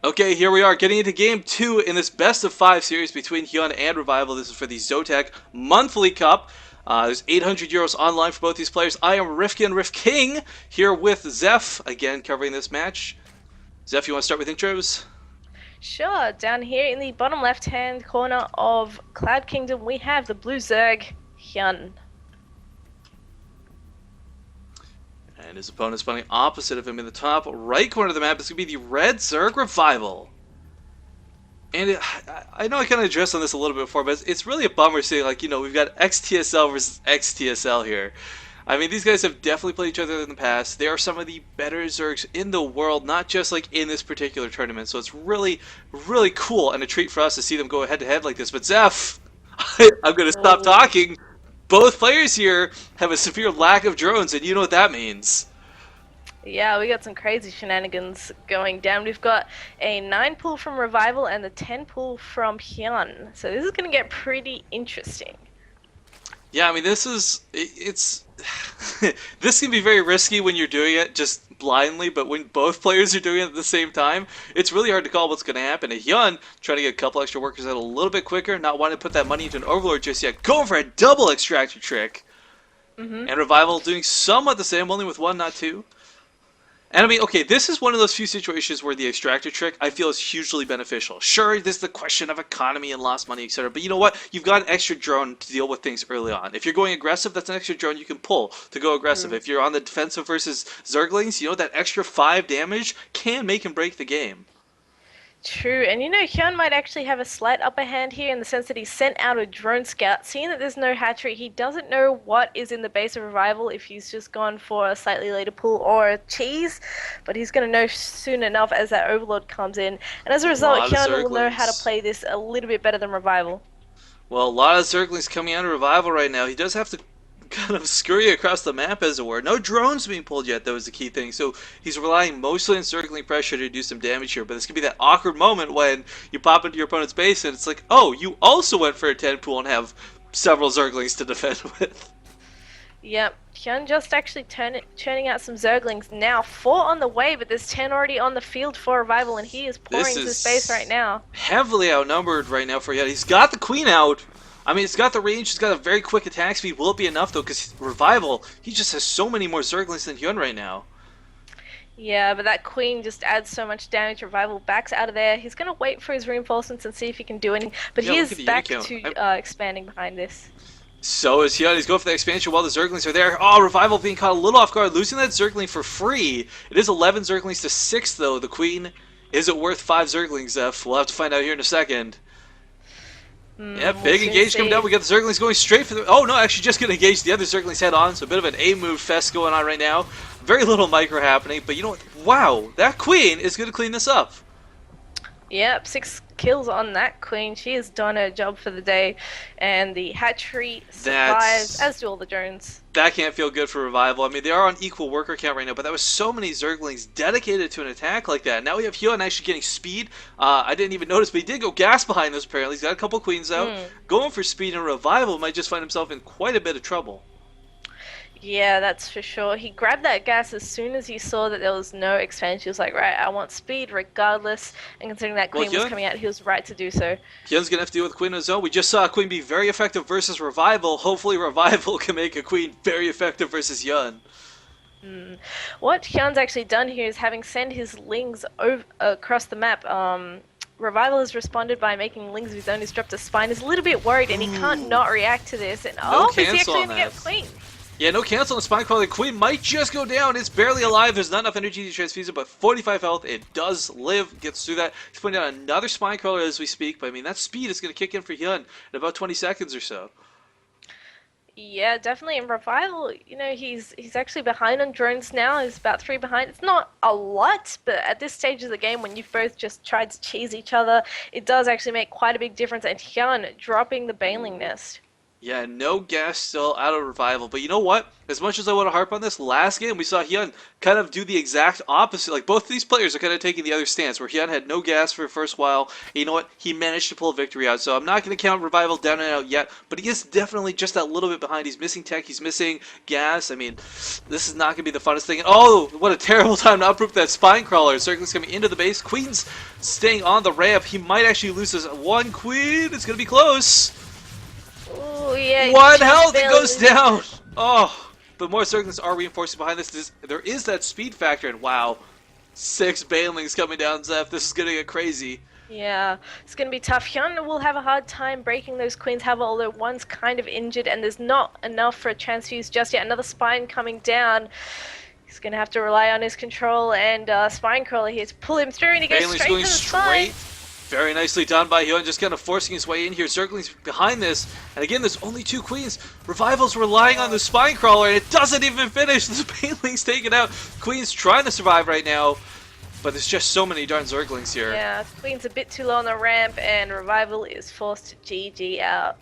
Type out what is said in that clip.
Okay, here we are getting into game 2 in this best of 5 series between Hyun and Revival. This is for the Zotac Monthly Cup. There's 800 euros online for both these players. I am Rifkin Rif King here with Zeph, again covering this match. Zeph, you want to start with intros? Sure, down here in the bottom left-hand corner of Cloud Kingdom, we have the blue Zerg, Hyun. And his opponent spawning opposite of him in the top right corner of the map is going to be the red Zerg Revival. And I know I kind of addressed on this a little bit before, but it's really a bummer seeing, like, we've got XTSL versus XTSL here. I mean, these guys have definitely played each other in the past. They are some of the better Zergs in the world, not just, like, in this particular tournament. So it's really, really cool and a treat for us to see them go head-to-head like this. But Zeph, I'm going to stop Oh. talking. Both players here have a severe lack of drones, and you know what that means. Yeah, we got some crazy shenanigans going down. We've got a 9 pull from Revival and the 10 pull from Hyun. So this is going to get pretty interesting. Yeah, I mean, it's this can be very risky when you're doing it just blindly, but when both players are doing it at the same time, it's really hard to call what's going to happen. And Hyun trying to get a couple extra workers out a little bit quicker, not wanting to put that money into an Overlord just yet, going for a double extractor trick. Mm-hmm. And Revival doing somewhat the same, only with one, not two. And I mean, okay, this is one of those few situations where the extractor trick I feel is hugely beneficial. Sure, this is the question of economy and lost money, etc. But you know what? You've got an extra drone to deal with things early on. If you're going aggressive, that's an extra drone you can pull to go aggressive. True. If you're on the defensive versus Zerglings, that extra 5 damage can make and break the game. True, and Hyun might actually have a slight upper hand here in the sense that he sent out a drone scout. Seeing that there's no hatchery, he doesn't know what is in the base of Revival if he's just gone for a slightly later pull or a cheese, but he's going to know soon enough as that Overlord comes in. And as a A result, lot of Hyun will know how to Zerglings. play this a little bit better than Revival. Well, a lot of Zerglings coming out of Revival right now. He does have to kind of scurry across the map, as it were. No drones being pulled yet, that was the key thing. So he's relying mostly on circling pressure to do some damage here. But this could be that awkward moment when you pop into your opponent's base and it's like, oh, you also went for a 10 pool and have several Zerglings to defend with. Yep, Hyun just actually churning out some Zerglings now. 4 on the way, but there's 10 already on the field for Revival, and he is pouring This into space right is now. heavily outnumbered right now for Yet. He's got the Queen out. I mean, it's got the range, it's got a very quick attack speed. Will it be enough, though? Because Revival, he just has so many more Zerglings than Hyun right now. Yeah, but that Queen just adds so much damage. Revival backs out of there. He's going to wait for his reinforcements and see if he can do anything. But Yeah, he look at is the unit back count. to expanding behind this. So is Hyun. He's going for the expansion while the Zerglings are there. Oh, Revival being caught a little off guard, losing that Zergling for free. It is 11 Zerglings to 6, though. The Queen, is it worth 5 Zerglings, Zeph? We'll have to find out here in a second. Yeah, We'll big soon engage coming see. down. We got the Zerglings going straight for the... Oh, no, actually just going to engage the other Zerglings head on. So a bit of an A-move fest going on right now. Very little micro happening. But you know what? Wow, that Queen is going to clean this up. Yep, 6 kills on that Queen. She has done her job for the day. And the hatchery survives, as do all the drones. That can't feel good for Revival. I mean, they are on equal worker count right now, but that was so many Zerglings dedicated to an attack like that. Now we have Hyun actually getting speed. I didn't even notice, but he did go gas behind this apparently. He's got a couple queens out. Going for speed, and Revival might just find himself in quite a bit of trouble. Yeah, that's for sure. He grabbed that gas as soon as he saw that there was no expansion. He was like, right, I want speed regardless. And considering that Well, Queen was coming out, he was right to do so. Hyun's going to have to deal with Queen on his own. We just saw a Queen be very effective versus Revival. Hopefully Revival can make a Queen very effective versus Hyun. What Hyun's actually done here is having sent his lings over, across the map. Revival has responded by making lings of his own. He's dropped a spine. He's a little bit worried, and he can't not react to this. And No is he cancel actually on going to get that. Queen? Yeah, no cancel on the Spine Crawler. The Queen might just go down. It's barely alive. There's not enough energy to transfuse it, but 45 health. It does live. Gets through that. He's putting down another Spine Crawler as we speak. But I mean, that speed is going to kick in for Hyun in about 20 seconds or so. Yeah, definitely. In Revival, he's actually behind on drones now. He's about 3 behind. It's not a lot, but at this stage of the game, when you've both just tried to cheese each other, it does actually make quite a big difference. And Hyun dropping the Baneling Nest. Yeah, no gas still out of revival. But you know what? As much as I want to harp on this, last game we saw Hyun kind of do the exact opposite. Like both of these players are kind of taking the other stance, where Hyun had no gas for the first while. And you know what? He managed to pull a victory out. So I'm not going to count revival down and out yet, but he is definitely just that little bit behind. He's missing tech. He's missing gas. I mean, this is not going to be the funnest thing. And oh, what a terrible time to uproot that spine crawler. Circle's coming into the base. Queen's staying on the ramp. He might actually lose this one queen. It's going to be close. Oh yeah. One health, it goes down. Oh, but more circles are reinforcing behind this. There is that speed factor, and wow, 6 banelings coming down, Zeph. This is gonna get crazy. Yeah, it's going to be tough. Hyun will have a hard time breaking those queens, however, although one's kind of injured and there's not enough for a transfuse just yet. Another spine coming down. He's going to have to rely on his control and spine crawler here to pull him through, and he goes Banelings straight going to the straight. spine. Very nicely done by Hyun, just kind of forcing his way in here. Circling's behind this, and again, there's only 2 queens. Revival's relying on the spine crawler, and it doesn't even finish. The baneling's taken out. Queen's trying to survive right now, but there's just so many darn Zerglings here. Yeah, Queen's a bit too low on the ramp, and Revival is forced to GG out.